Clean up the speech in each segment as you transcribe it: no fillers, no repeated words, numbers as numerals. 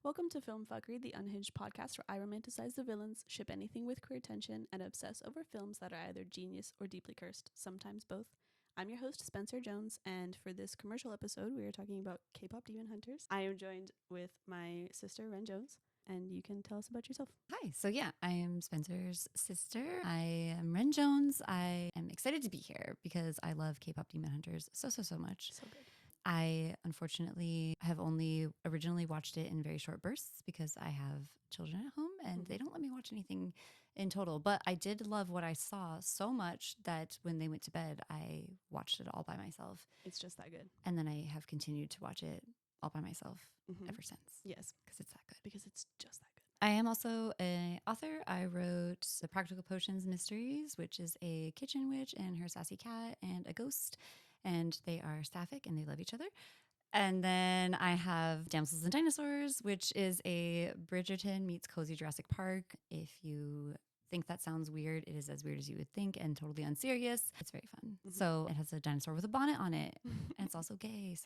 Welcome to Film Fuckery, the unhinged podcast where I romanticize the villains, ship anything with queer tension, and obsess over films that are either genius or deeply cursed, sometimes both. I'm your host, Spencer Jones, and for this commercial episode, we are talking about K-pop demon hunters. I am joined with my sister, Wren Jones, and you can tell us about yourself. Hi. So I am Spencer's sister. I am Wren Jones. I am excited to be here because I love K-pop demon hunters so much. So good. I unfortunately have only originally watched it in very short bursts because I have children at home and they don't let me watch anything in total. But I did love what I saw so much that when they went to bed, I watched it all by myself. It's just that good. And then I have continued to watch it all by myself ever since. Yes. Because it's that good. Because it's just that good. I am also an author. I wrote The Practical Potions Mysteries, which is a kitchen witch and her sassy cat and a ghost. And they are sapphic and they love each other. And then I have Damsels and Dinosaurs, which is a Bridgerton meets Cozy Jurassic Park. If you think that sounds weird, it is as weird as you would think and totally unserious. It's very fun. So it has a dinosaur with a bonnet on it. And it's also gay.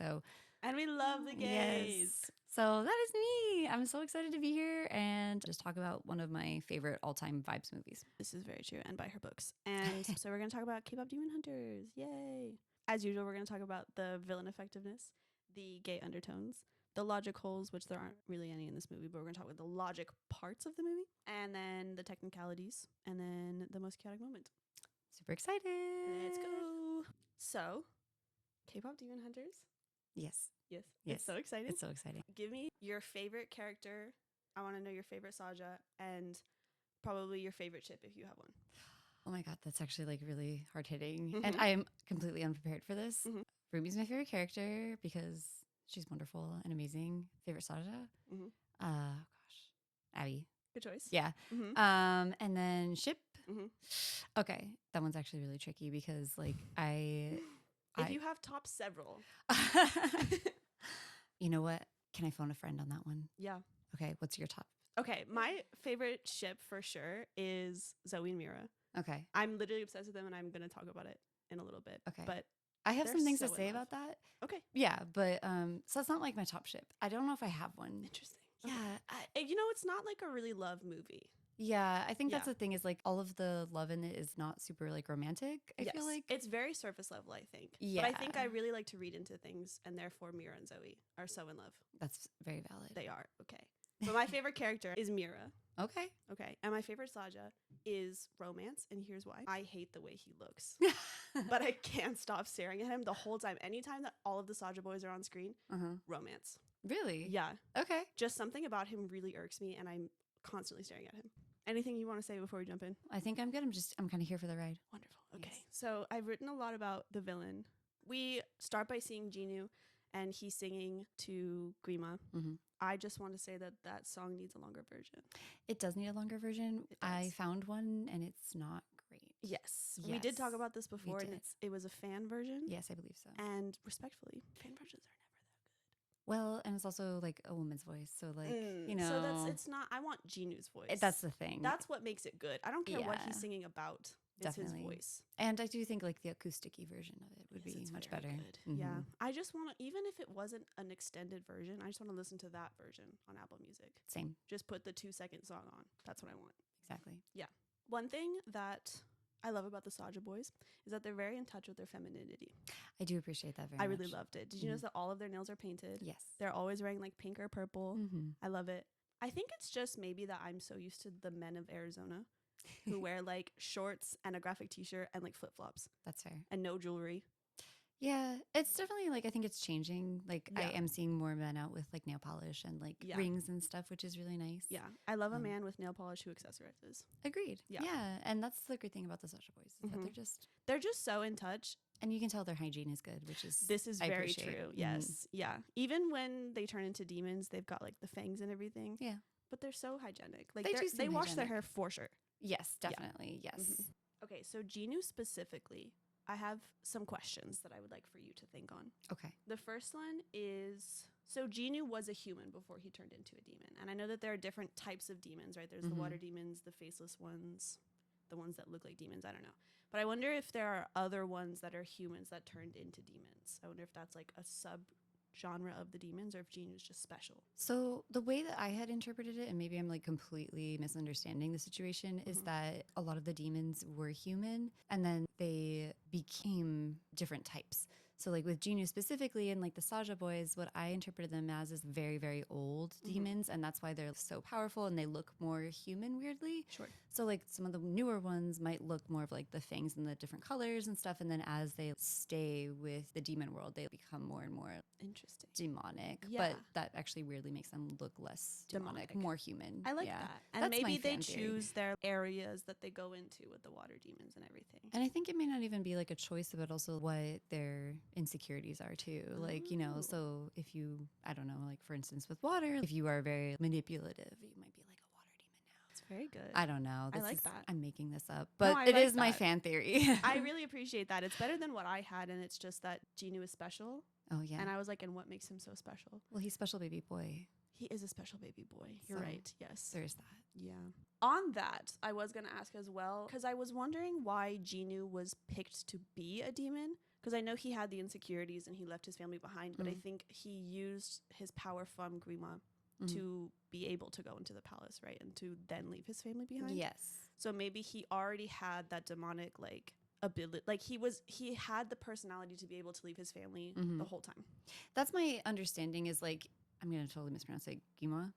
And we love the gays. Yes. So that is me. I'm so excited to be here and just talk about one of my favorite all-time vibes movies. This is very true, and buy her books. And so we're going to talk about K-pop demon hunters. Yay. As usual, we're going to talk about the villain effectiveness, the gay undertones, the logic holes, which there aren't really any in this movie, but we're going to talk about the logic parts of the movie, and then the technicalities, and then the most chaotic moment. Super excited. Let's go. So, K-pop demon hunters. Yes. Yes. It's so exciting. It's so exciting. Give me your favorite character. I want to know your favorite Saja and probably your favorite ship if you have one. Oh my God, that's actually like really hard hitting. And I am completely unprepared for this. Ruby's my favorite character because she's wonderful and amazing. Favorite Saja? Gosh, Abby. Good choice. Yeah. And then ship. Okay, that one's actually really tricky because like If you have top several. You know what? Can I phone a friend on that one? Yeah. Okay, what's your top? Okay, my favorite ship for sure is Zoe and Mira. Okay. I'm literally obsessed with them and I'm going to talk about it in a little bit. Okay. But I have some things to so in say love. about that. Okay. Yeah, but so it's not like my top ship. I don't know if I have one. Interesting. Yeah. It's not like a really love movie. Yeah, I think that's Yeah. the thing is like all of the love in it is not super like romantic. I feel like it's very surface level, I think. Yeah. But I think I really like to read into things, and therefore Mira and Zoe are so in love. that's very valid. They are. Okay. But my favorite character is Mira. Okay. Okay. And my favorite Saja is romance. And here's why. I hate the way he looks. But I can't stop staring at him the whole time. Anytime that all of the Saja boys are on screen, romance. Really? Yeah. Okay. Just something about him really irks me, and I'm constantly staring at him. Anything you want to say before we jump in? I think I'm good. I'm kind of here for the ride. Wonderful. Okay. Yes. So I've written a lot about the villain. We start by seeing Jinu, and he's singing to Grima. I just want to say that song needs a longer version. It does need a longer version. It does. I found one and it's not great. Yes. We did talk about this before, and did. it was a fan version. Yes, I believe so. And respectfully, fan versions are never that good. Well, and it's also like a woman's voice. So like, So it's not, I want Jinu's voice. That's the thing. That's what makes it good. I don't care what Yeah. he's singing about. It's Definitely. his voice. And I do think like the acoustic-y version of it would be It's much very better. good. Yeah. I just want to, even if it wasn't an extended version, I just want to listen to that version on Apple Music. Same. Just put the 2-second song on. That's what I want. Exactly. Yeah. One thing that I love about the Saja boys is that they're very in touch with their femininity. I do appreciate that very much. I really loved it. Did you notice that all of their nails are painted? Yes. They're always wearing like pink or purple. I love it. I think it's just maybe that I'm so used to the men of Arizona who wear like shorts and a graphic t-shirt and like flip-flops That's fair. and no jewelry. Yeah, it's definitely like I think it's changing. Like I Yeah. am seeing more men out with like nail polish and like Yeah. rings and stuff, which is really nice. Yeah. I love a man with nail polish who accessorizes. Agreed. Yeah. Yeah. And that's the great thing about the Sasha Boys is that They're just so in touch. and you can tell their hygiene is good, which is This is I very appreciate. true. Yes. Yeah. Even when they turn into demons, they've got like the fangs and everything. Yeah. But they're so hygienic. Like They do they seem wash their hygienic. hair for sure. Yes, definitely. Yes. Okay, so Jinu specifically, I have some questions that I would like for you to think on. Okay. The first one is, so Jinu was a human before he turned into a demon. And I know that there are different types of demons, right? There's the water demons, the faceless ones, the ones that look like demons. I don't know. But I wonder if there are other ones that are humans that turned into demons. I wonder if that's like a genre of the demons, or if Jinu's just special. So the way that I had interpreted it, and maybe I'm like completely misunderstanding the situation, is that a lot of the demons were human and then they became different types. So like with Jinu specifically and like the Saja boys, what I interpreted them as is very, very old demons. And that's why they're so powerful and they look more human weirdly. Sure. So like some of the newer ones might look more of like the fangs and the different colors and stuff. And then as they stay with the demon world, they become more and more Interesting. demonic. Yeah. But that actually weirdly makes them look less demonic. More human. I like that. And That's maybe my they fan theory. choose their areas that they go into with the water demons and everything. And I think it may not even be like a choice, but also what their insecurities are too. Like, you know, so if you, I don't know, like for instance with water, if you are very manipulative, you might be like a water demon now. It's very good. I don't know. I like that. I'm making this up, but No, I it like is my that. fan theory. I really appreciate that. It's better than what I had, and it's just that Jinu is special. Oh, yeah. And I was like, and what makes him so special? Well, he's special baby boy. He is a special baby boy. You're So, right. Yes. There's that. Yeah. On that, I was going to ask as well, because I was wondering why Jinu was picked to be a demon. Because I know he had the insecurities and he left his family behind, but I think he used his power from Grima to be able to go into the palace, right? And to then leave his family behind. Yes. So maybe he already had that demonic, like, ability. Like, he had the personality to be able to leave his family the whole time. That's my understanding is like, I'm going to totally mispronounce it, Gima.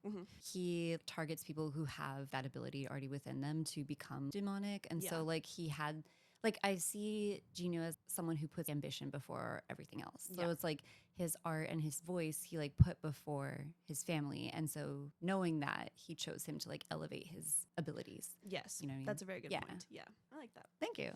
He targets people who have that ability already within them to become demonic. And so like he had, like I see Jinu as someone who puts ambition before everything else. So it's like his art and his voice, he like put before his family. And so knowing that, he chose him to like elevate his abilities. Yes. You know what I mean? That's a very good point. Yeah. I like that. Thank you.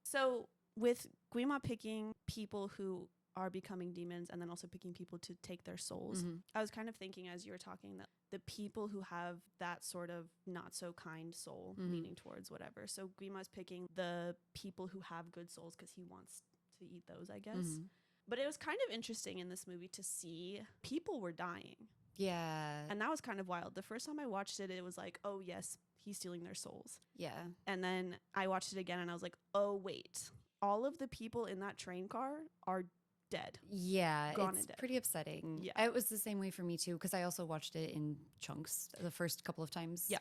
So with Guima picking people who are becoming demons and then also picking people to take their souls, I was kind of thinking as you were talking that the people who have that sort of not so kind soul leaning towards whatever. So Guima's picking the people who have good souls because he wants to eat those, I guess. But it was kind of interesting in this movie to see people were dying. Yeah. And that was kind of wild. The first time I watched it, it was like, oh yes, he's stealing their souls. Yeah. And then I watched it again and I was like, oh wait, all of the people in that train car are dead. Yeah, Gone it's and dead. pretty upsetting. Yeah. It was the same way for me too, because I also watched it in chunks the first couple of times. Yeah.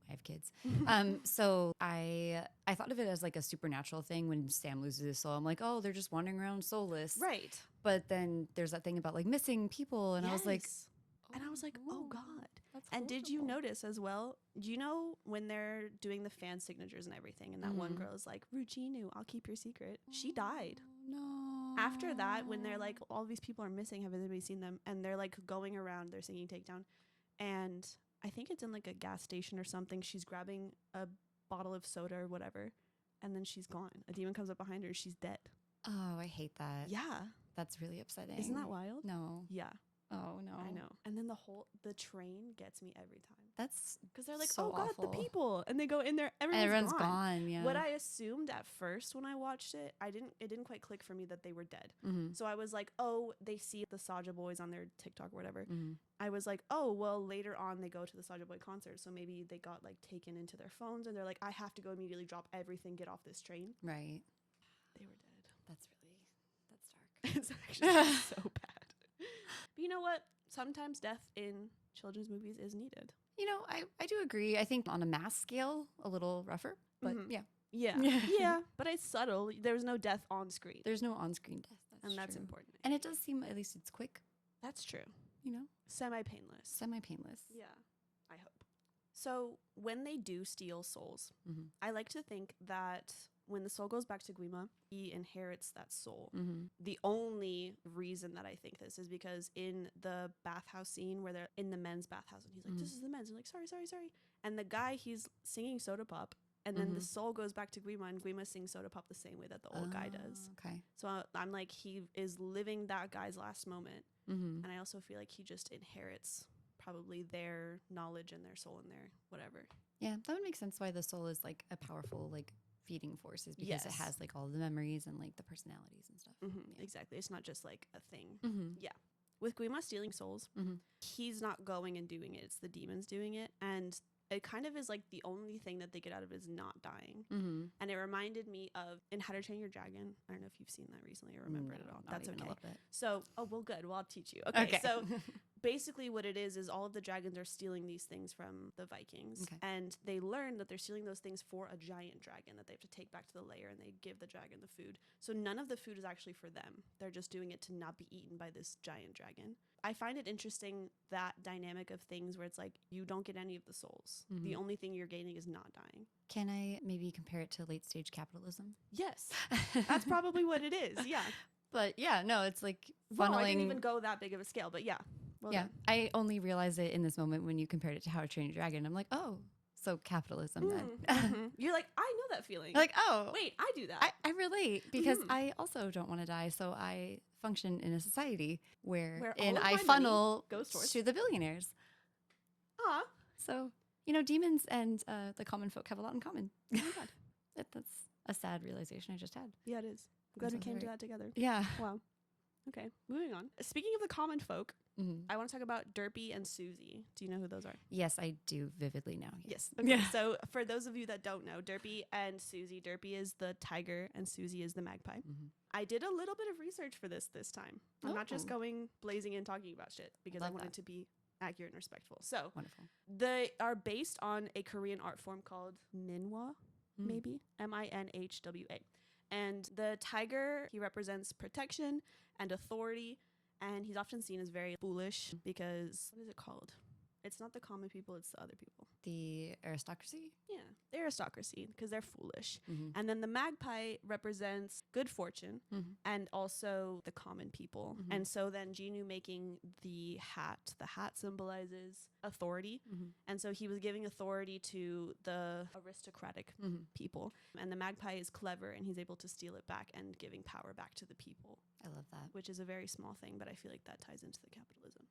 I have kids. So I thought of it as like a supernatural thing when Sam loses his soul. I'm like, oh, they're just wandering around soulless. Right. But then there's that thing about like missing people. And I was like, oh God. That's And did you horrible. notice as well, do you know when they're doing the fan signatures and everything, and that one girl is like, Ruchinu, I'll keep your secret. She died. No. After that, when they're like, all these people are missing, have anybody seen them? And they're like going around, they're singing Takedown. And I think it's in like a gas station or something. She's grabbing a bottle of soda or whatever. And then she's gone. A demon comes up behind her. She's dead. Oh, I hate that. Yeah. That's really upsetting. Isn't that wild? No. Yeah. Oh, no. I know. And then the train gets me every time. That's Because they're like, so oh God, the awful. people. And they go in there, everyone's gone. gone. Yeah. What I assumed at first when I watched it, it didn't quite click for me that they were dead. So I was like, oh, they see the Saja boys on their TikTok or whatever. I was like, oh, well, later on they go to the Saja boy concert. So maybe they got like taken into their phones and they're like, I have to go immediately drop everything, get off this train. Right. They were dead. That's dark. It's actually so bad. But you know what? Sometimes death in children's movies is needed. You know, I do agree. I think on a mass scale, a little rougher, but yeah. Yeah. Yeah. But it's subtle. There's no death on screen. There's no on-screen death. That's true. important. And it does seem, at least it's quick, That's true. you know, Semi-painless. semi-painless. Yeah, I hope. So when they do steal souls, I like to think that when the soul goes back to Guima, he inherits that soul. The only reason that I think this is because in the bathhouse scene where they're in the men's bathhouse and he's like, this is the men's. And like, sorry. And the guy, he's singing Soda Pop. And then the soul goes back to Guima and Guima sings Soda Pop the same way that the old guy does. Okay. So I'm like, he is living that guy's last moment. And I also feel like he just inherits probably their knowledge and their soul and their whatever. Yeah, that would make sense why the soul is like a powerful, like, feeding force is because it Yes. has like all the memories and like the personalities and stuff. Yeah. Exactly. It's not just like a thing. Yeah. With Guima stealing souls, he's not going and doing it. It's the demons doing it. And it kind of is like the only thing that they get out of it is not dying. And it reminded me of in How to Train Your Dragon. I don't know if you've seen that recently or remember it at all. That's okay. A little bit. So, well, good. Well, I'll teach you. Okay. So basically what it is all of the dragons are stealing these things from the Vikings. Okay. And they learn that they're stealing those things for a giant dragon that they have to take back to the lair, and they give the dragon the food. So none of the food is actually for them. They're just doing it to not be eaten by this giant dragon. I find it interesting, that dynamic of things where it's like you don't get any of the souls. The only thing you're gaining is not dying. Can I maybe compare it to late stage capitalism? Yes. That's probably what it is. Yeah. But yeah, no, it's like funneling. Well, I didn't even go that big of a scale, but yeah. Well yeah. Done. I only realized it in this moment when you compared it to How to Train Your Dragon. I'm like, oh, so capitalism then. You're like, I know that feeling. Like, oh. Wait, I do that. I relate because I also don't want to die. So I function in a society where I funnel goes to the billionaires. So, demons and the common folk have a lot in common. Oh my God. That's a sad realization I just had. Yeah, it is. I'm glad we came to that together. Yeah. Wow. Okay, moving on. Speaking of the common folk, I want to talk about Derpy and Susie. Do you know who those are? Yes, I do vividly now. Yes. Okay. Yeah. So for those of you that don't know, Derpy and Susie, Derpy is the tiger and Susie is the magpie. I did a little bit of research for this time. I'm not just going blazing in talking about shit because I wanted to be accurate and respectful. So wonderful. They are based on a Korean art form called minhwa, maybe minhwa. And the tiger, he represents protection and authority, and he's often seen as very foolish because, what is it called? It's not the common people, it's the other people. The aristocracy? Yeah, the aristocracy, because they're foolish. And then the magpie represents good fortune and also the common people. And so then Jinu making the hat symbolizes authority. And so he was giving authority to the aristocratic people. And the magpie is clever, and he's able to steal it back and giving power back to the people. I love that. Which is a very small thing, but I feel like that ties into the capitalism.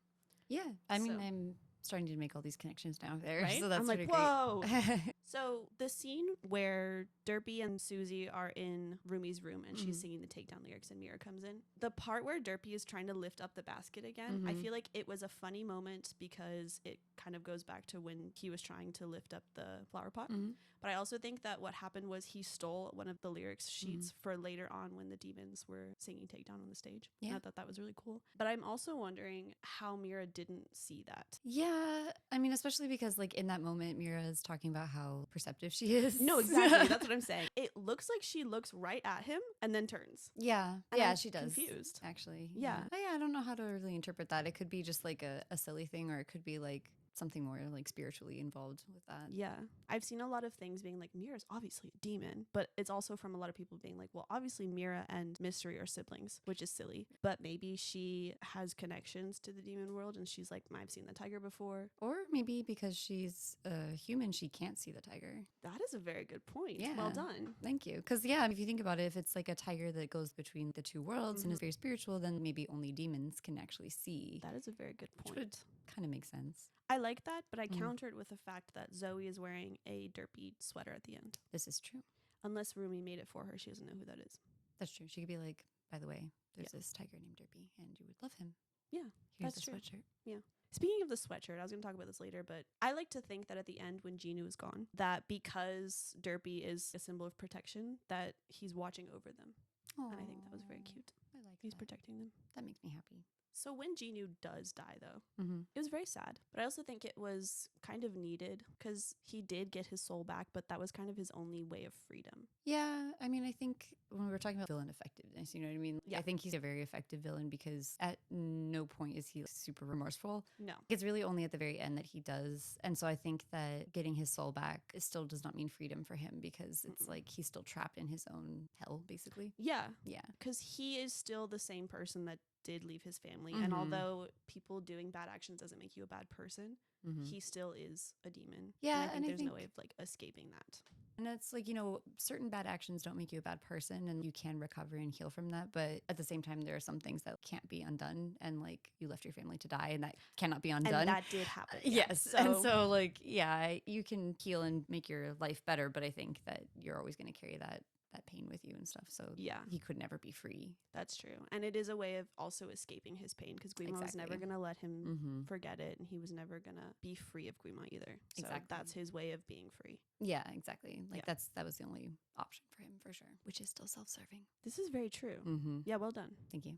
Yeah. I mean, I'm starting to make all these connections now there. Right? So that's I'm like, pretty whoa. great. So the scene where Derpy and Susie are in Rumi's room and she's singing the takedown lyrics and Mira comes in, the part where Derpy is trying to lift up the basket again, I feel like it was a funny moment because it kind of goes back to when he was trying to lift up the flower pot. But I also think that what happened was he stole one of the lyrics sheets for later on when the demons were singing takedown on the stage. Yeah. And I thought that was really cool. But I'm also wondering how Mira didn't see that. Yeah. I mean, especially because like in that moment, Mira is talking about how perceptive she is. No, exactly. That's what I'm saying. It looks like she looks right at him and then turns. Yeah. And yeah, I'm she does. Confused. Actually. Yeah. But yeah, I don't know how to really interpret that. It could be just like a silly thing, or it could be like something more like spiritually involved with that. Yeah. I've seen a lot of things being like, Mira's obviously a demon, but it's also from a lot of people being like, well, obviously Mira and Mystery are siblings, which is silly, but maybe she has connections to the demon world and she's like, I've seen the tiger before. Or maybe because she's a human, she can't see the tiger. That is a very good point. Yeah. Well done. Thank you. Because yeah, if you think about it, if it's like a tiger that goes between the two worlds and is very spiritual, then maybe only demons can actually see. That is a very good point. Which kind of makes sense. I like that, but I counter it with the fact that Zoe is wearing a Derpy sweater at the end. This is true. Unless Rumi made it for her, she doesn't know who that is. That's true. She could be like, by the way, there's this tiger named Derpy, and you would love him. Yeah, here's that's the true. sweatshirt. Yeah. Speaking of the sweatshirt, I was going to talk about this later, but I like to think that at the end when Jinu is gone, that because Derpy is a symbol of protection, that he's watching over them. Aww. And I think that was very cute. I like He's that. protecting them. That makes me happy. So when Jinu does die, though, it was very sad. But I also think it was kind of needed because he did get his soul back, but that was kind of his only way of freedom. Yeah. I mean, I think when we're talking about villain effectiveness, you know what I mean? Yeah. I think he's a very effective villain because at no point is he super remorseful. No. It's really only at the very end that he does. And so I think that getting his soul back still does not mean freedom for him because it's like he's still trapped in his own hell, basically. Yeah. Yeah. Because he is still the same person that did leave his family. And although people doing bad actions doesn't make you a bad person, he still is a demon. Yeah. And I think there's no way of like escaping that. And it's like, you know, certain bad actions don't make you a bad person and you can recover and heal from that. But at the same time, there are some things that can't be undone. And like you left your family to die and that cannot be undone. And that did happen. Yes. So. And so like, yeah, you can heal and make your life better. But I think that you're always going to carry that that pain with you and stuff. So Yeah. he could never be free. That's true. And it is a way of also escaping his pain because Guima was never going to let him forget it. And he was never going to be free of Guima either. So that's his way of being free. Yeah, exactly. Like that was the only option for him for sure, which is still self-serving. This is very true. Yeah, well done. Thank you.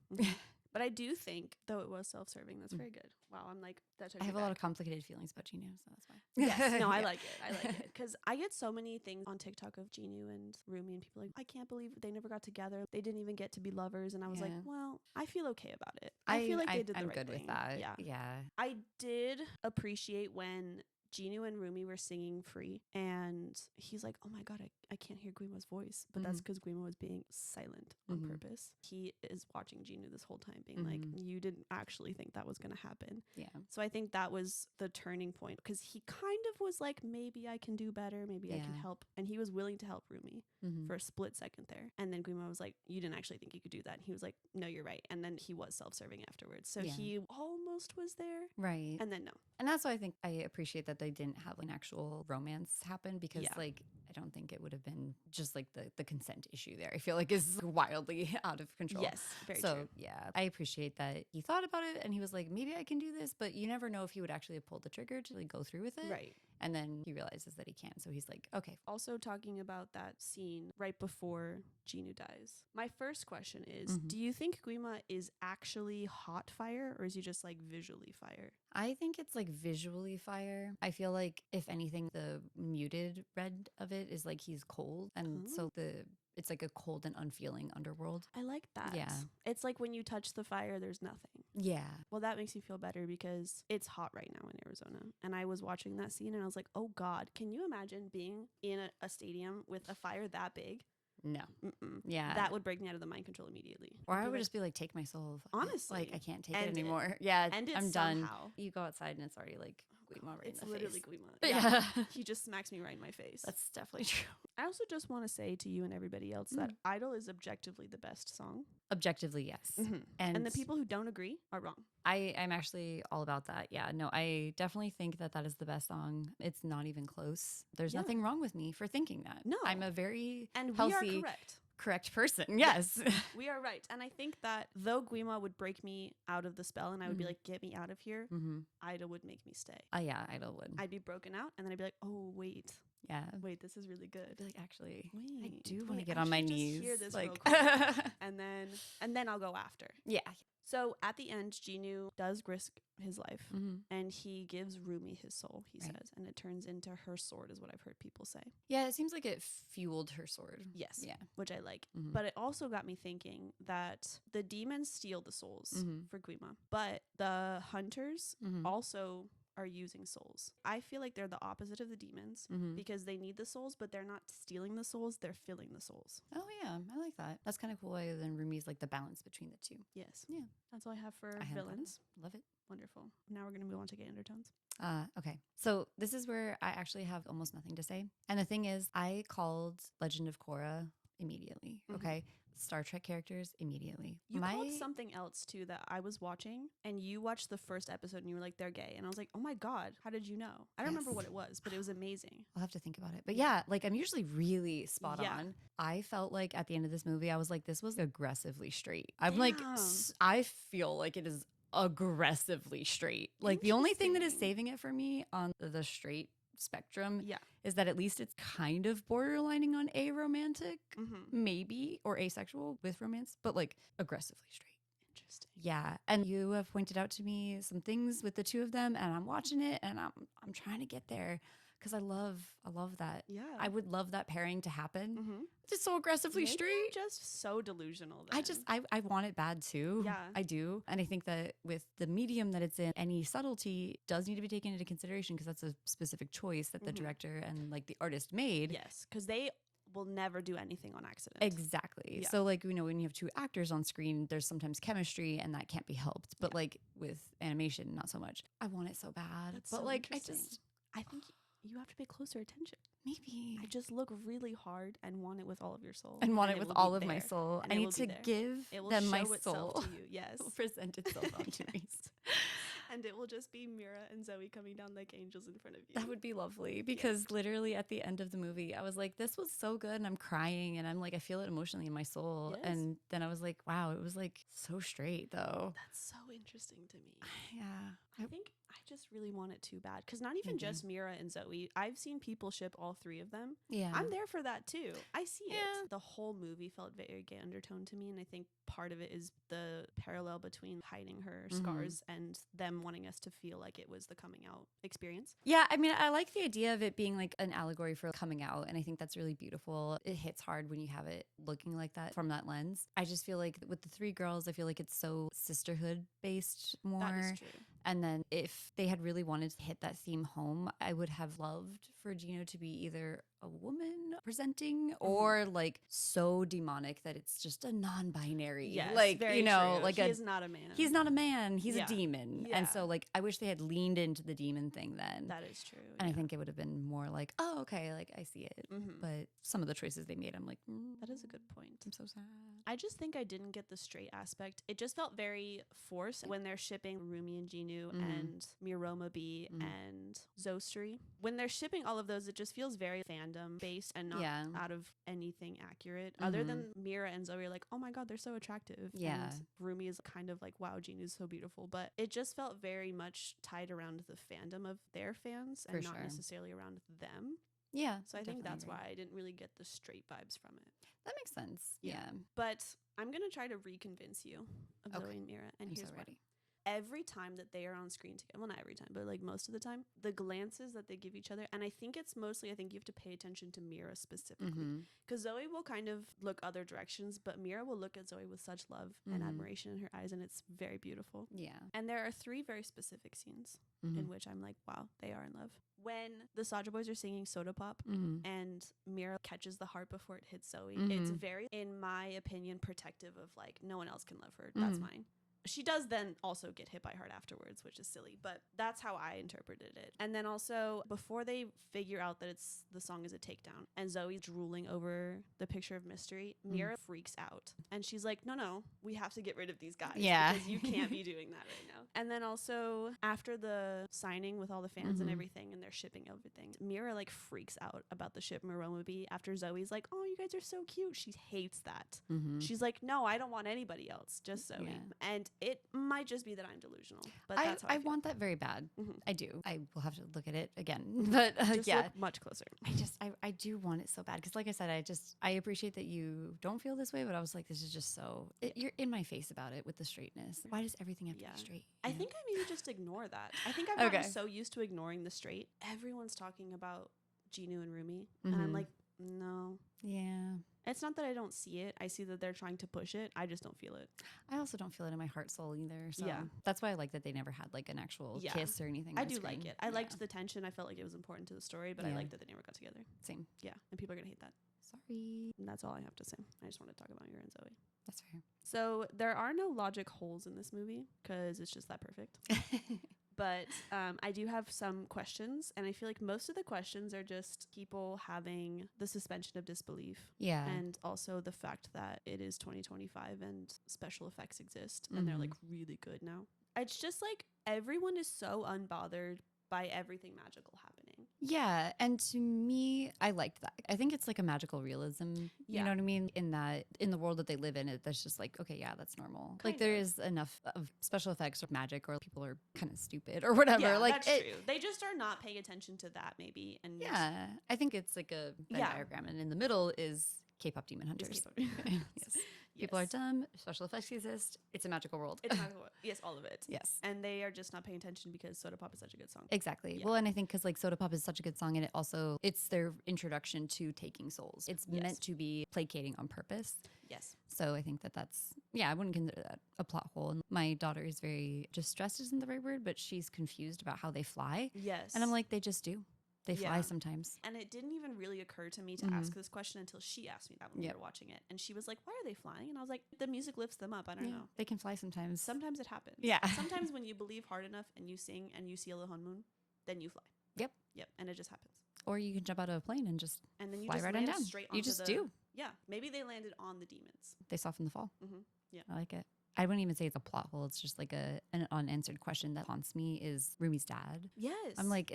But I do think, though it was self-serving, that's very good. Wow, I'm like, that took I have me a lot back. of complicated feelings about Genu, so that's why. Yes, no, I like it. I like it. Because I get so many things on TikTok of Genu and Rumi, and people are like, I can't believe they never got together. They didn't even get to be lovers. And I was like, well, I feel okay about it. I feel like they did the I'm right good thing. with that. Yeah. I did appreciate when Genu and Rumi were singing Free, and he's like, oh my god, I can't hear Guima's voice, but that's because Guima was being silent on purpose. He is watching Genu this whole time being like, you didn't actually think that was going to happen. Yeah. So I think that was the turning point, because he kind of was like, maybe I can do better, maybe I can help, and he was willing to help Rumi for a split second there. And then Guima was like, you didn't actually think you could do that, and he was like, no, you're right. And then he was self-serving afterwards, so he almost was there, right? And then no. And that's why I think I appreciate that they didn't have an actual romance happen, because like I don't think it would have been just like the consent issue there. I feel like is wildly out of control. Yes, very true. So yeah, I appreciate that he thought about it and he was like, maybe I can do this, but you never know if he would actually have pulled the trigger to like go through with it. Right. And then he realizes that he can. So he's like, okay. Also talking about that scene right before Genu dies. My first question is, do you think Guima is actually hot fire, or is he just like visually fire? I think it's like visually fire. I feel like if anything, the muted red of it is like he's cold. And so it's like a cold and unfeeling underworld. I like that. Yeah. It's like when you touch the fire, there's nothing. Yeah. Well, that makes me feel better because it's hot right now in Arizona. And I was watching that scene and I was like, oh God, can you imagine being in a stadium with a fire that big? No. Yeah. That would break me out of the mind control immediately. Or I would just be like, take my soul. Honestly. Like, I can't take it anymore. Yeah. I'm done. You go outside and it's already like Guima right in the face. It's literally Guima. Yeah. He just smacks me right in my face. That's definitely true. I also just want to say to you and everybody else that Idol is objectively the best song. Objectively, yes. And the people who don't agree are wrong. I'm actually all about that. Yeah, no, I definitely think that is the best song. It's not even close. There's nothing wrong with me for thinking that. No. I'm a very and healthy, we are correct person. Yes. We are right. And I think that though Guima would break me out of the spell and I would be like, get me out of here, Idol would make me stay. Yeah, Idol would. I'd be broken out and then I'd be like, oh, wait. Yeah. Wait, this is really good. Be like, actually, wait, I do want to get on my knees. Hear this like, real quick. and then I'll go after. Yeah. So at the end, Genu does risk his life and he gives Rumi his soul, he says, and it turns into her sword is what I've heard people say. Yeah, it seems like it fueled her sword. Yes. Yeah. Which I like. But it also got me thinking that the demons steal the souls for Guima, but the hunters also are using souls. I feel like they're the opposite of the demons because they need the souls, but they're not stealing the souls, they're filling the souls. Oh yeah, I like that. That's kind of cool. Other than Rumi's like the balance between the two. Yes. Yeah. That's all I have for villains. Love it. Wonderful. Now we're going to move on to gay undertones. Okay. So this is where I actually have almost nothing to say. And the thing is, I called Legend of Korra immediately. Okay. Star Trek characters immediately. You called something else too that I was watching, and you watched the first episode and you were like, they're gay. And I was like, oh my God, how did you know? I don't remember what it was, but it was amazing. I'll have to think about it. But yeah, like I'm usually really spot on. I felt like at the end of this movie, I was like, this was aggressively straight. I'm like, I feel like it is aggressively straight. Like the only thing that is saving it for me on the straight spectrum is that at least it's kind of borderlining on aromantic, maybe, or asexual with romance, but like aggressively straight. Interesting. Yeah. And you have pointed out to me some things with the two of them, and I'm watching it and I'm trying to get there because I love that. Yeah. I would love that pairing to happen. Just so aggressively straight. I'm just so delusional then. I want it bad too. Yeah. I do. And I think that with the medium that it's in, any subtlety does need to be taken into consideration because that's a specific choice that the director and like the artist made. Yes. Because they will never do anything on accident. Exactly. Yeah. So like, you know, when you have two actors on screen, there's sometimes chemistry and that can't be helped. But like with animation, not so much. I want it so bad. That's but so like, I think you have to pay closer attention. Maybe. I just look really hard and want it with all of your soul. And want it with all of my soul. I need to give them my soul. To you. Yes. It will present itself onto me. And it will just be Mira and Zoe coming down like angels in front of you. That would be lovely because literally at the end of the movie, I was like, this was so good. And I'm crying and I'm like, I feel it emotionally in my soul. Yes. And then I was like, wow, it was like so straight though. That's so interesting to me. Yeah. I think I just really want it too bad. Because not even just Mira and Zoe. I've seen people ship all three of them. Yeah. I'm there for that too. I see it. The whole movie felt very gay undertone to me. And I think part of it is the parallel between hiding her scars and them wanting us to feel like it was the coming out experience. Yeah, I mean, I like the idea of it being like an allegory for coming out. And I think that's really beautiful. It hits hard when you have it looking like that from that lens. I just feel like with the three girls, I feel like it's so sisterhood based more. That is true. And then if they had really wanted to hit that theme home, I would have loved for Gino to be either a woman presenting or like so demonic that it's just a non-binary. Yes, like, very you know, true. like he is not a man. He's not a man. He's a demon. Yeah. And so like, I wish they had leaned into the demon thing then. That is true. And I think it would have been more like, oh, okay, like I see it. But some of the choices they made, I'm like, that is a good point. I'm so sad. I just think I didn't get the straight aspect. It just felt very forced when they're shipping Rumi and Ginu and Miroma B and Zostri. When they're shipping all of those, it just feels very fandom based and not out of anything accurate. Other than Mira and Zoe are like, oh my God, they're so attractive. Yeah. And Rumi is kind of like, wow, Ginu's so beautiful. But it just felt very much tied around the fandom of their fans and not necessarily around them. Yeah. So I think that's why I didn't really get the straight vibes from it. That makes sense. Yeah. But I'm going to try to reconvince you of Zoe and Mira. And here's so why. ready. Every time that they are on screen together, well, not every time, but like most of the time, the glances that they give each other, and I think it's mostly, I think you have to pay attention to Mira specifically, because Zoe will kind of look other directions, but Mira will look at Zoe with such love and admiration in her eyes, and it's very beautiful. Yeah. And there are three very specific scenes in which I'm like, wow, they are in love. When the Saja Boys are singing Soda Pop and Mira catches the heart before it hits Zoe, it's very, in my opinion, protective of like, no one else can love her. That's mine. She does then also get hit by heart afterwards, which is silly, but that's how I interpreted it. And then also, before they figure out that the song is a takedown, and Zoe's drooling over the picture of mystery, Mira freaks out. And she's like, no, we have to get rid of these guys. Yeah. Because you can't be doing that right now. And then also, after the signing with all the fans and everything, and they're shipping everything, Mira like freaks out about the ship Miroma B after Zoe's like, oh, you guys are so cute. She hates that. She's like, no, I don't want anybody else, just Zoe. Yeah. And it might just be that I'm delusional, but that's how I want that very bad. I do. I will have to look at it again, but just look much closer. I do want it so bad because, like I said, I appreciate that you don't feel this way, but I was like, this is just so you're in my face about it with the straightness. Why does everything have to be straight? I think I maybe just ignore that. I think I've gotten so used to ignoring the straight. Everyone's talking about Ginu and Rumi, and I'm like, no. Yeah. It's not that I don't see it. I see that they're trying to push it. I just don't feel it. I also don't feel it in my heart soul either. So that's why I like that they never had like an actual kiss or anything. I do like it. I liked the tension. I felt like it was important to the story, but I liked that they never got together. Same. Yeah. And people are going to hate that. Sorry. And that's all I have to say. I just want to talk about Mira and Zoe. That's fair. So there are no logic holes in this movie because it's just that perfect. But I do have some questions, and I feel like most of the questions are just people having the suspension of disbelief. Yeah. And also the fact that it is 2025 and special effects exist, and they're like really good now. It's just like everyone is so unbothered by everything magical happening. Yeah. And to me, I liked that. I think it's like a magical realism. You know what I mean? In that, in the world that they live in, that's just like, okay, yeah, that's normal. Like there is enough of special effects or magic, or people are kind of stupid or whatever. Yeah, like that's true. They just are not paying attention to that maybe. And yeah, I think it's like a Venn diagram. And in the middle is K-pop demon hunters. Yes. People are dumb. Special effects exist. It's a magical world. It's magical world. Yes, all of it. Yes. And they are just not paying attention because Soda Pop is such a good song. Exactly. Yeah. Well, and I think because like Soda Pop is such a good song, and it's their introduction to taking souls. It's meant to be placating on purpose. Yes. So I think that's, I wouldn't consider that a plot hole. And my daughter is very distressed isn't the right word, but she's confused about how they fly. Yes. And I'm like, they just do. They fly sometimes. And it didn't even really occur to me to ask this question until she asked me that when we were watching it. And she was like, why are they flying? And I was like, the music lifts them up. I don't know. They can fly sometimes. Sometimes it happens. Yeah. Sometimes when you believe hard enough and you sing and you see a Lohon Moon, then you fly. Yep. And it just happens. Or you can jump out of a plane and just and then you fly just right on land down. Straight you just do. Yeah. Maybe they landed on the demons. They soften the fall. Yeah. I like it. I wouldn't even say it's a plot hole. It's just like an unanswered question that haunts me is Rumi's dad. Yes. I'm like,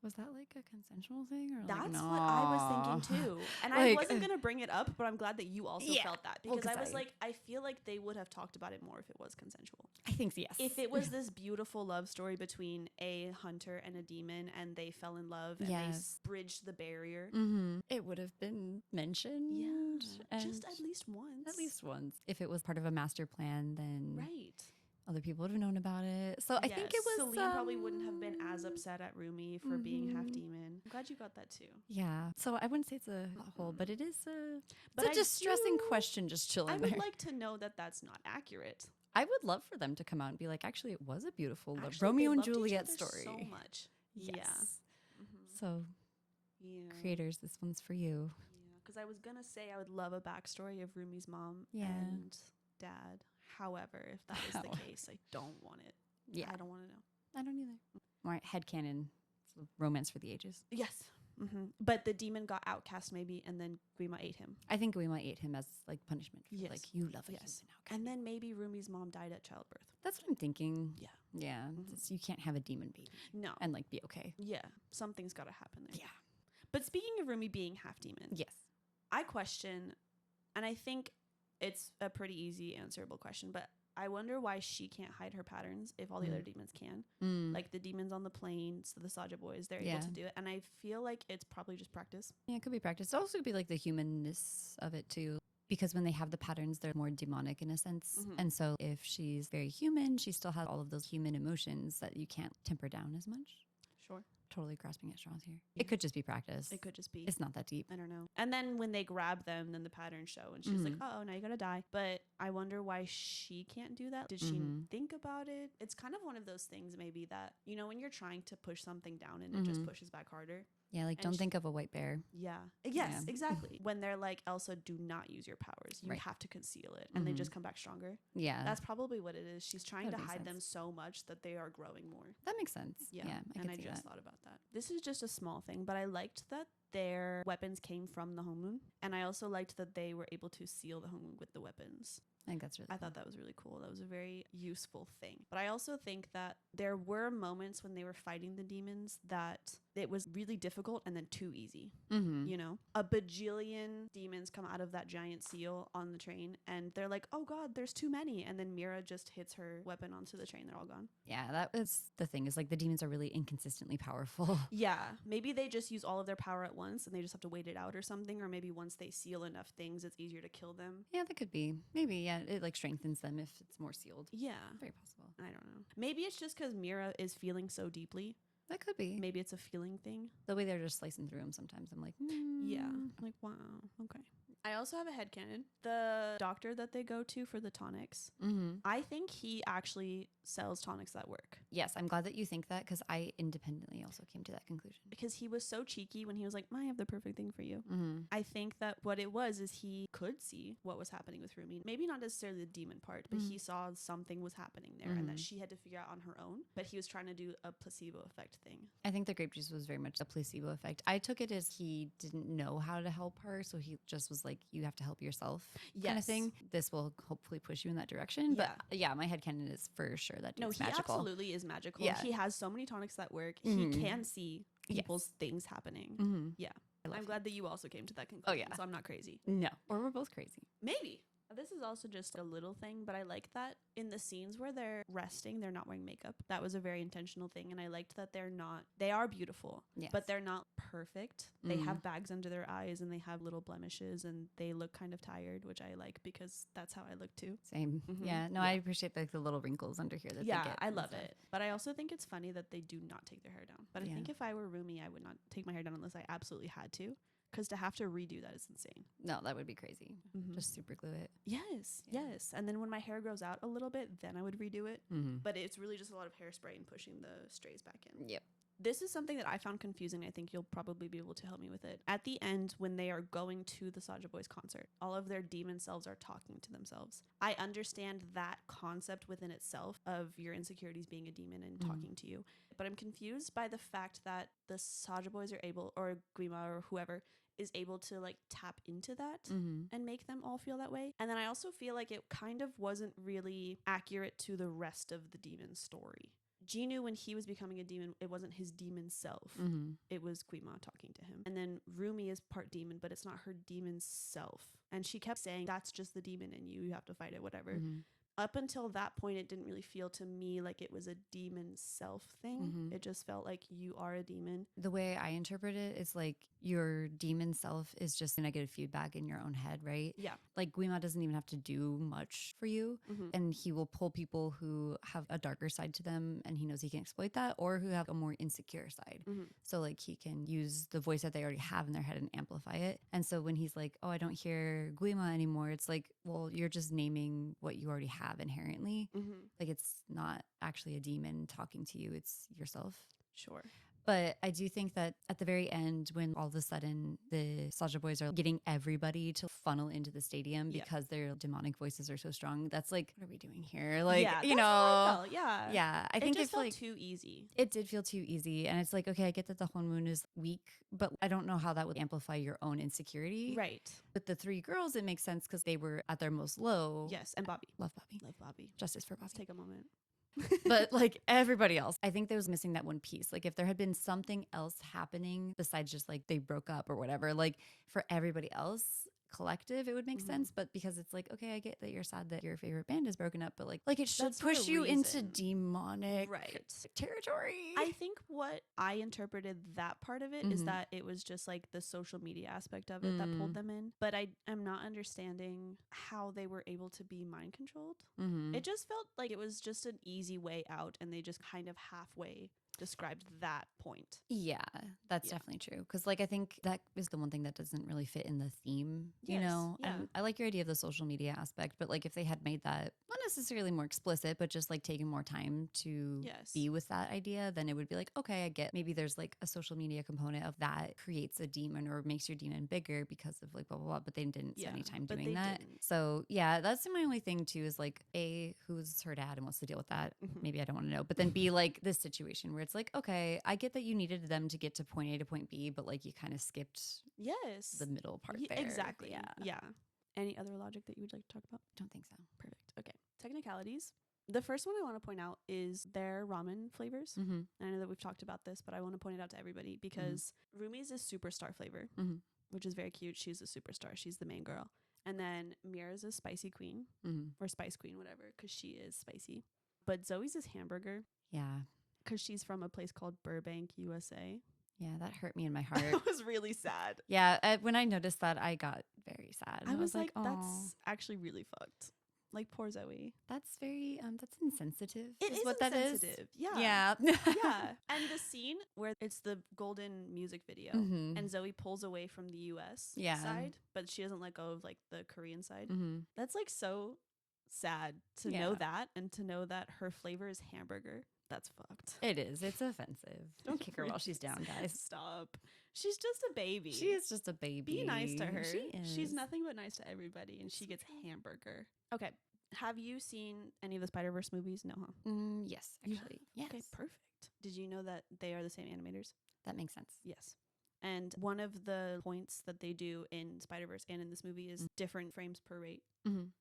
was that like a consensual thing? Or That's like, no. what I was thinking too. And I wasn't going to bring it up, but I'm glad that you also felt that. Because I was like, I feel like they would have talked about it more if it was consensual. I think yes. If it was this beautiful love story between a hunter and a demon and they fell in love and they bridged the barrier. Mm-hmm. It would have been mentioned. Yeah. Just at least once. At least once. If it was part of a master plan, then... Right. Other people would have known about it. So I think it was... Celine probably wouldn't have been as upset at Rumi for being half demon. I'm glad you got that too. Yeah. So I wouldn't say it's a hole, but it is a distressing question just chilling there. I would like to know that that's not accurate. I would love for them to come out and be like, actually, it was a beautiful Romeo and Juliet story. So much. Yes. Yeah. So creators, this one's for you. Yeah. Because I was going to say I would love a backstory of Rumi's mom and dad. However, if that is the case, I don't want it. Yeah. I don't want to know. I don't either. All right, headcanon. Romance for the ages. Yes. Mm-hmm. But the demon got outcast maybe, and then Grima ate him. I think Grima ate him as like punishment. For, like, you love a human outcast. And then maybe Rumi's mom died at childbirth. That's what I'm thinking. Yeah. Yeah. You can't have a demon baby. No. And like be okay. Yeah. Something's got to happen there. Yeah. But speaking of Rumi being half demon. Yes. I question, and I think it's a pretty easy answerable question, but I wonder why she can't hide her patterns if all the other demons can. Like the demons on the plains, the Saja boys, they're able to do it. And I feel like it's probably just practice. Yeah, it could be practice. It also could be like the humanness of it too. Because when they have the patterns, they're more demonic in a sense. And so if she's very human, she still has all of those human emotions that you can't temper down as much. Sure. Totally grasping at straws here. It could just be practice. It could just be. It's not that deep. I don't know. And then when they grab them, then the patterns show. And she's like, oh, now you gotta die. But I wonder why she can't do that. Did she think about it? It's kind of one of those things maybe that, you know, when you're trying to push something down and it just pushes back harder. Yeah, like don't think of a white bear. Yeah. Yes, exactly. When they're like, Elsa, do not use your powers. You have to conceal it. And they just come back stronger. Yeah. That's probably what it is. She's trying to hide them so much that they are growing more. That makes sense. Yeah. I just thought about that. This is just a small thing, but I liked that their weapons came from the home moon. And I also liked that they were able to seal the home moon with the weapons. I think that's really cool. I thought that was really cool. That was a very useful thing. But I also think that there were moments when they were fighting the demons that it was really difficult and then too easy. You know, a bajillion demons come out of that giant seal on the train and they're like, oh God, there's too many. And then Mira just hits her weapon onto the train. They're all gone. Yeah, that is the thing is like the demons are really inconsistently powerful. Yeah. Maybe they just use all of their power at once and they just have to wait it out or something. Or maybe once they seal enough things, it's easier to kill them. Yeah, that could be. Maybe, yeah. It like strengthens them if it's more sealed. Yeah. Very possible. I don't know. Maybe it's just because Mira is feeling so deeply. That could be. Maybe it's a feeling thing. The way they're just slicing through them sometimes. I'm like, yeah. I'm like, wow. Okay. I also have a headcanon. The doctor that they go to for the tonics, I think he actually sells tonics that work. Yes, I'm glad that you think that because I independently also came to that conclusion. Because he was so cheeky when he was like, I have the perfect thing for you. I think that what it was is he could see what was happening with Rumi. Maybe not necessarily the demon part, but he saw something was happening there and that she had to figure out on her own. But he was trying to do a placebo effect thing. I think the grape juice was very much a placebo effect. I took it as he didn't know how to help her. So he just was like, you have to help yourself kind of thing. This will hopefully push you in that direction. But yeah, my headcanon is for sure that dude's magical. He absolutely is magical. Yeah. He has so many tonics that work. He can see people's things happening. Yeah. I'm glad that you also came to that conclusion. Oh, yeah. So I'm not crazy. No. Or we're both crazy. Maybe. This is also just a little thing, but I like that in the scenes where they're resting, they're not wearing makeup. That was a very intentional thing. And I liked that they are beautiful, but they're not perfect. They have bags under their eyes and they have little blemishes and they look kind of tired, which I like because that's how I look too. Same. Yeah. No, I appreciate like the little wrinkles under here that they get. I love it. But I also think it's funny that they do not take their hair down. But I think if I were Rumi, I would not take my hair down unless I absolutely had to. Because to have to redo that is insane. No, that would be crazy. Just super glue it. Yes. And then when my hair grows out a little bit, then I would redo it. But it's really just a lot of hairspray and pushing the strays back in. Yep. This is something that I found confusing. I think you'll probably be able to help me with it. At the end, when they are going to the Saja Boys concert, all of their demon selves are talking to themselves. I understand that concept within itself of your insecurities being a demon and talking to you. but I'm confused by the fact that the Saja boys are able, or Guima or whoever is able to like tap into that and make them all feel that way. And then I also feel like it kind of wasn't really accurate to the rest of the demon story. Jinu, when he was becoming a demon, it wasn't his demon self. It was Guima talking to him. And then Rumi is part demon, but it's not her demon self. And she kept saying, that's just the demon in you. You have to fight it, whatever. Up until that point, it didn't really feel to me like it was a demon self thing. It just felt like you are a demon. The way I interpret it is like your demon self is just negative feedback in your own head, right? Yeah. Like Guima doesn't even have to do much for you, and he will pull people who have a darker side to them, and he knows he can exploit that, or who have a more insecure side. So like he can use the voice that they already have in their head and amplify it. And so when he's like, oh, I don't hear Guima anymore, it's like, well, you're just naming what you already have inherently. Like it's not actually a demon talking to you, it's yourself. Sure. But I do think that at the very end, when all of a sudden the Saja boys are getting everybody to funnel into the stadium because their demonic voices are so strong, that's like, what are we doing here? Like, you know, yeah. I think it just felt like too easy. It did feel too easy. And it's like, okay, I get that the Honmoon is weak, but I don't know how that would amplify your own insecurity. Right. With the three girls, it makes sense because they were at their most low. Yes. And Bobby. Love Bobby. Love Bobby. Justice for Bobby. Let's take a moment. But like everybody else, I think there was missing that one piece. Like if there had been something else happening besides just like they broke up or whatever, like for everybody else collective, it would make sense. But because it's like, okay, I get that you're sad that your favorite band is broken up, but like it should That's not push a you into reason. demonic territory. I think what I interpreted that part of it is that it was just like the social media aspect of it that pulled them in. But I am not understanding how they were able to be mind controlled. It just felt like it was just an easy way out, and they just kind of halfway described that point. Yeah, that's definitely true. Because like I think that is the one thing that doesn't really fit in the theme, you know? Yeah. And I like your idea of the social media aspect, but like if they had made that not necessarily more explicit, but just like taking more time to be with that idea, then it would be like, okay, I get maybe there's like a social media component of that creates a demon or makes your demon bigger because of like blah, blah, blah, but they didn't spend any time doing that. Didn't. So yeah, that's my only thing too is like A, who's her dad and wants to deal with that? Maybe I don't want to know. But then B, like this situation where it's like, okay, I get that you needed them to get to point A to point B, but like you kind of skipped the middle part there. Exactly. Yeah. Any other logic that you would like to talk about? Don't think so. Perfect. Okay. Technicalities. The first one I want to point out is their ramen flavors. And I know that we've talked about this, but I want to point it out to everybody because Rumi's is superstar flavor, which is very cute. She's a superstar. She's the main girl. And then Mira's is spicy queen or spice queen, whatever, because she is spicy. But Zoe's is hamburger. Yeah. Because she's from a place called Burbank, USA. Yeah, that hurt me in my heart. It was really sad. Yeah, when I noticed that, I got very sad. I was like, that's actually really fucked. Like, poor Zoe. That's very, that's insensitive. It is what insensitive. That is. Yeah. Yeah. Yeah. And the scene where it's the golden music video and Zoe pulls away from the US side, but she doesn't let go of like the Korean side. That's like so sad to know that, and to know that her flavor is hamburger. That's fucked. It is. It's offensive. Don't kick her while she's down, guys. Stop. She's just a baby. She is just a baby. Be nice to her. She is. She's nothing but nice to everybody, and she gets hamburger. Okay. Have you seen any of the Spider-Verse movies? No, huh? Yes, actually. Yes. Okay, perfect. Did you know that they are the same animators? That makes sense. Yes. And one of the points that they do in Spider-Verse and in this movie is different frames per rate.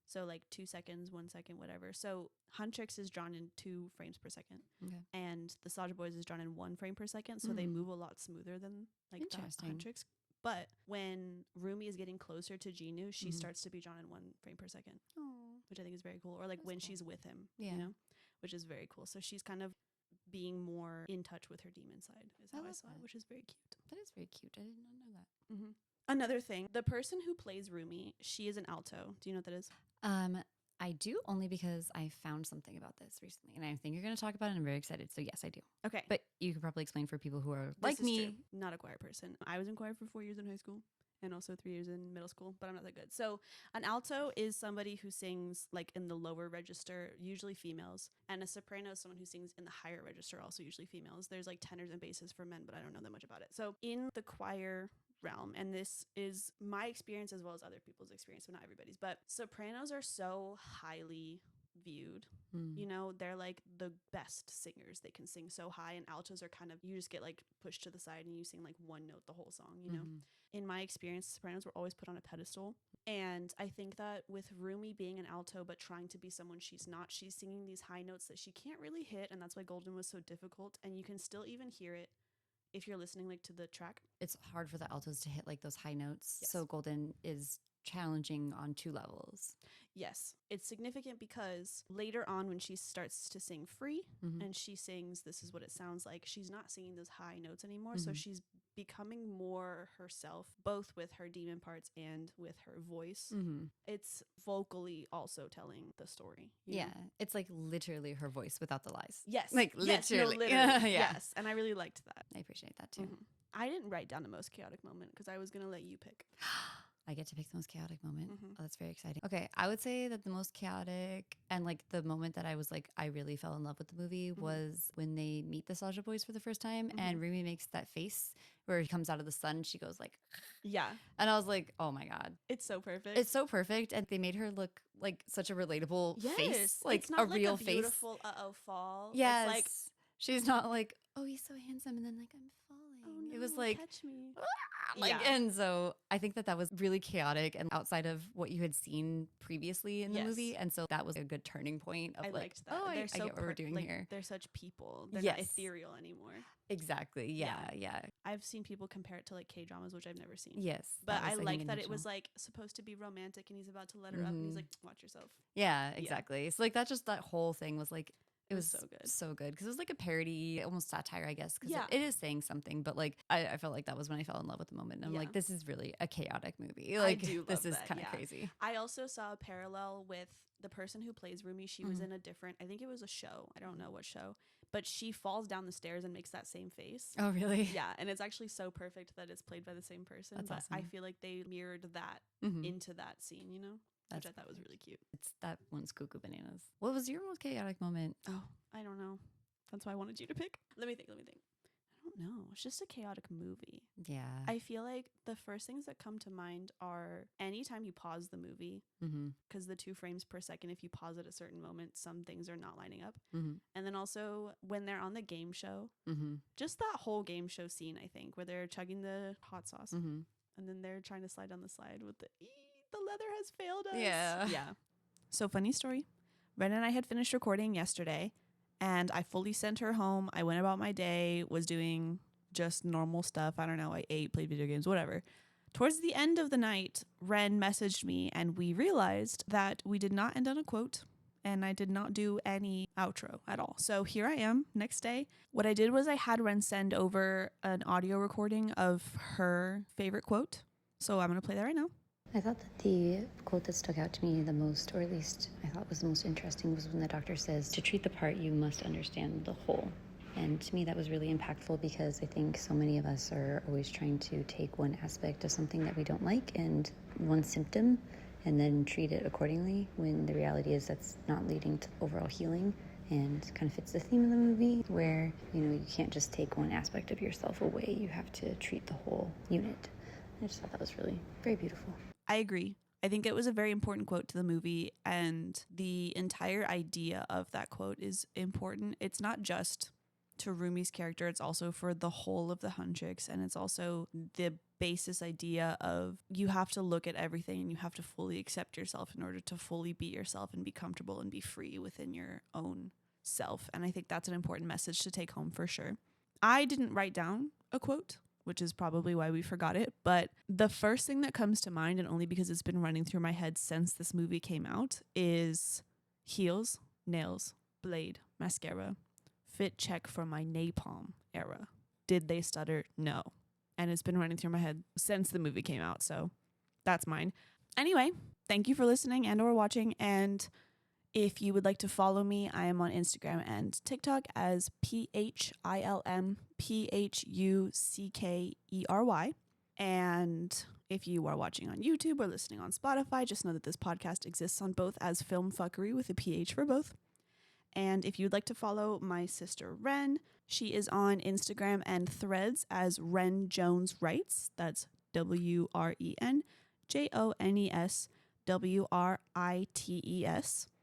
So like 2 seconds, 1 second, whatever. So Huntrix is drawn in 2 frames per second. Okay. And the Saja Boys is drawn in 1 frame per second. So they move a lot smoother than like the Huntrix. But when Rumi is getting closer to Jinu, she starts to be drawn in 1 frame per second. Aww. Which I think is very cool. Or like when she's with him, you know, which is very cool. So she's kind of being more in touch with her demon side is how I saw it, which is very cute. That is very cute. I did not know that. Another thing, the person who plays Rumi, she is an alto. Do you know what that is? I do, only because I found something about this recently, and I think you're going to talk about it, and I'm very excited. So yes, I do. Okay. But you could probably explain for people who are like me. True. Not a choir person. I was in choir for 4 years in high school and also 3 years in middle school, but I'm not that good. So an alto is somebody who sings like in the lower register, usually females, and a soprano is someone who sings in the higher register, also usually females. There's like tenors and basses for men, but I don't know that much about it. So in the choir realm, and this is my experience as well as other people's experience, so not everybody's, but sopranos are so highly viewed. Mm. You know, they're like the best singers. They can sing so high, and altos are kind of, you just get like pushed to the side and you sing like one note the whole song, you know? In my experience, sopranos were always put on a pedestal. And I think that with Rumi being an alto but trying to be someone she's not, she's singing these high notes that she can't really hit, and that's why Golden was so difficult. And you can still even hear it if you're listening like to the track. It's hard for the altos to hit like those high notes. Yes. So Golden is challenging on 2 levels. Yes, it's significant because later on when she starts to sing Free and she sings This Is What It Sounds Like, she's not singing those high notes anymore. So she's becoming more herself, both with her demon parts and with her voice. It's vocally also telling the story. You know? It's like literally her voice without the lies. Yes. Like yes, literally. no, literally. Yes. And I really liked that. I appreciate that too. I didn't write down the most chaotic moment because I was going to let you pick. I get to pick the most chaotic moment. Oh, that's very exciting. Okay, I would say that the most chaotic and like the moment that I was like, I really fell in love with the movie was when they meet the Saja boys for the first time and Rumi makes that face where he comes out of the sun. She goes like, yeah. And I was like, oh my God. It's so perfect. It's so perfect. And they made her look like such a relatable face. Like it's not a like real a face. beautiful fall. Yes. It's like, she's not like, oh, he's so handsome. And then like, I'm falling. oh no, it was like, catch me. And so I think that was really chaotic and outside of what you had seen previously in the movie. And so that was a good turning point of I like, liked that. oh, They're I get what we're doing here. They're such people. They're not ethereal anymore. Exactly. Yeah. I've seen people compare it to like K-dramas, which I've never seen. Yes. But I like that it was like supposed to be romantic and he's about to let her up and he's like, watch yourself. Yeah, exactly. Yeah. So like that whole thing was like, it was so good. So good. Because it was like a parody, almost satire, I guess. Because it is saying something. But like, I felt like that was when I fell in love with the moment. And I'm like, this is really a chaotic movie. Like, this is kind of crazy. I also saw a parallel with the person who plays Rumi. She was in a different, I think it was a show. I don't know what show. But she falls down the stairs and makes that same face. Oh, really? Yeah. And it's actually so perfect that it's played by the same person. That's awesome. I feel like they mirrored that into that scene, you know? Which I thought was really cute. It's that one's cuckoo bananas. What was your most chaotic moment? Oh, I don't know. That's why I wanted you to pick. Let me think. I don't know. It's just a chaotic movie. Yeah. I feel like the first things that come to mind are anytime you pause the movie, because the 2 frames per second, if you pause at a certain moment, some things are not lining up. And then also when they're on the game show, just that whole game show scene, I think, where they're chugging the hot sauce and then they're trying to slide down the slide with the leather has failed us. Yeah. So funny story. Wren and I had finished recording yesterday and I fully sent her home. I went about my day, was doing just normal stuff. I don't know. I ate, played video games, whatever. Towards the end of the night, Wren messaged me and we realized that we did not end on a quote and I did not do any outro at all. So here I am next day. What I did was I had Wren send over an audio recording of her favorite quote. So I'm going to play that right now. I thought that the quote that stuck out to me the most, or at least I thought was the most interesting, was when the doctor says, to treat the part, you must understand the whole. And to me, that was really impactful because I think so many of us are always trying to take one aspect of something that we don't like and one symptom and then treat it accordingly, when the reality is that's not leading to overall healing, and kind of fits the theme of the movie where, you know, you can't just take one aspect of yourself away. You have to treat the whole unit. I just thought that was really very beautiful. I agree. I think it was a very important quote to the movie, and the entire idea of that quote is important. It's not just to Rumi's character, it's also for the whole of the Hunchicks, and it's also the basis idea of you have to look at everything and you have to fully accept yourself in order to fully be yourself and be comfortable and be free within your own self. And I think that's an important message to take home for sure. I didn't write down a quote, which is probably why we forgot it. But the first thing that comes to mind, and only because it's been running through my head since this movie came out, is heels, nails, blade, mascara, fit check for my napalm era. Did they stutter? No. And it's been running through my head since the movie came out. So that's mine. Anyway, thank you for listening and or watching. And if you would like to follow me, I am on Instagram and TikTok as PHILMPHUCKERY. And if you are watching on YouTube or listening on Spotify, just know that this podcast exists on both as Film Fuckery with a PH for both. And if you'd like to follow my sister Wren, she is on Instagram and Threads as Wren Jones Writes. That's WrenJonesWrites.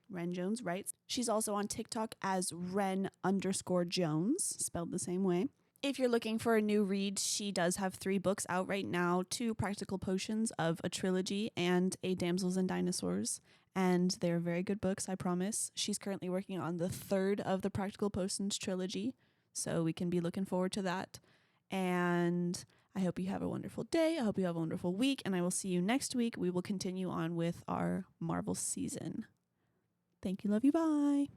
Wren Jones writes. She's also on TikTok as Wren_Jones, spelled the same way. If you're looking for a new read, she does have 3 books out right now, 2 practical potions of a trilogy and a Damsels and Dinosaurs. And they're very good books, I promise. She's currently working on the 3rd of the practical potions trilogy, so we can be looking forward to that. And I hope you have a wonderful day. I hope you have a wonderful week, and I will see you next week. We will continue on with our Marvel season. Thank you, love you, bye.